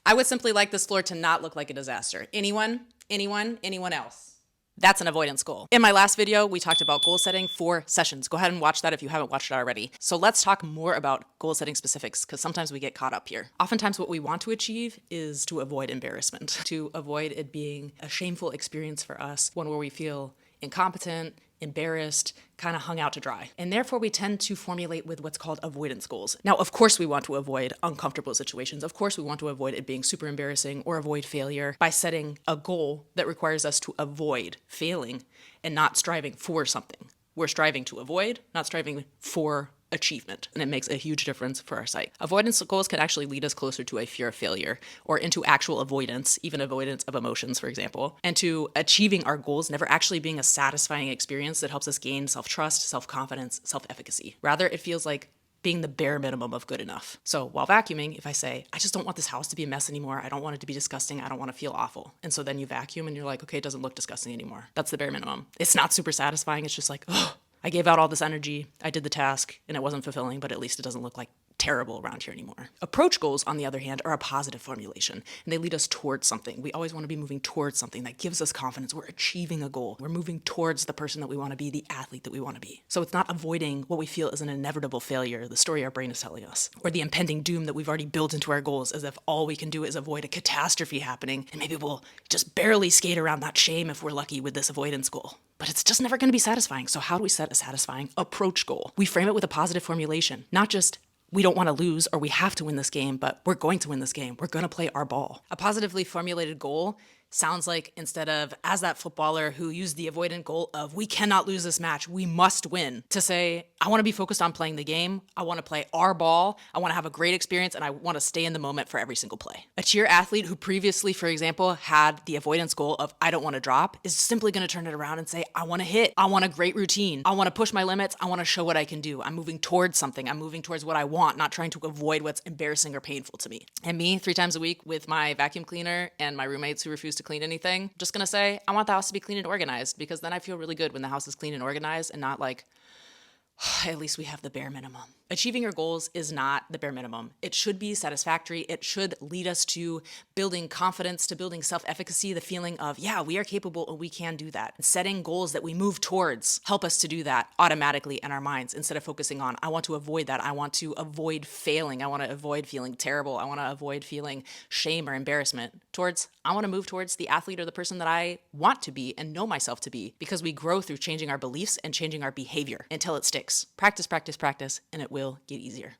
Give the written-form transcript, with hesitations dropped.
I would simply like this floor to not look like a disaster. Anyone? Anyone else? That's an avoidance goal. In my last video, we talked about goal setting for sessions. Go ahead and watch that if you haven't watched it already. So let's talk more about goal setting specifics, because sometimes we get caught up here. Oftentimes what we want to achieve is to avoid embarrassment, to avoid it being a shameful experience for us, one where we feel incompetent, embarrassed, kind of hung out to dry. And therefore we tend to formulate with what's called avoidance goals. Now, of course we want to avoid uncomfortable situations. Of course we want to avoid it being super embarrassing or avoid failure by setting a goal that requires us to avoid failing and not striving for something. We're striving to avoid, not striving for achievement, and it makes a huge difference for our psyche. Avoidance goals can actually lead us closer to a fear of failure or into actual avoidance, even avoidance of emotions, for example, and to achieving our goals never actually being a satisfying experience that helps us gain self-trust, self-confidence, self-efficacy. Rather, it feels like being the bare minimum of good enough. So while vacuuming, if I say, I just don't want this house to be a mess anymore, I don't want it to be disgusting, I don't want to feel awful. And so then you vacuum and you're like, okay, it doesn't look disgusting anymore. That's the bare minimum. It's not super satisfying. It's just like, oh, I gave out all this energy, I did the task, and it wasn't fulfilling, but at least it doesn't look like terrible around here anymore. Approach goals, on the other hand, are a positive formulation, and they lead us towards something. We always want to be moving towards something that gives us confidence. We're achieving a goal. We're moving towards the person that we want to be, the athlete that we want to be. So it's not avoiding what we feel is an inevitable failure, the story our brain is telling us, or the impending doom that we've already built into our goals, as if all we can do is avoid a catastrophe happening, and maybe we'll just barely skate around that shame if we're lucky with this avoidance goal. But it's just never going to be satisfying. So how do we set a satisfying approach goal? We frame it with a positive formulation, not just we don't want to lose or we have to win this game, but we're going to win this game. We're going to play our ball. A positively formulated goal sounds like, instead of, as that footballer who used the avoidant goal of we cannot lose this match, we must win, to say, I want to be focused on playing the game. I want to play our ball. I want to have a great experience, and I want to stay in the moment for every single play. A cheer athlete who previously, for example, had the avoidance goal of I don't want to drop is simply going to turn it around and say, I want to hit. I want a great routine. I want to push my limits. I want to show what I can do. I'm moving towards something. I'm moving towards what I want, not trying to avoid what's embarrassing or painful to me. And me, 3 times a week with my vacuum cleaner and my roommates who refuse to clean anything, just gonna say, I want the house to be clean and organized, because then I feel really good when the house is clean and organized and not like, at least we have the bare minimum. Achieving your goals is not the bare minimum. It should be satisfactory. It should lead us to building confidence, to building self-efficacy, the feeling of, yeah, we are capable and we can do that. Setting goals that we move towards help us to do that automatically in our minds, instead of focusing on, I want to avoid that. I want to avoid failing. I want to avoid feeling terrible. I want to avoid feeling shame or embarrassment. Towards, I want to move towards the athlete or the person that I want to be and know myself to be, because we grow through changing our beliefs and changing our behavior until it sticks. Practice, practice, practice, and it will get easier.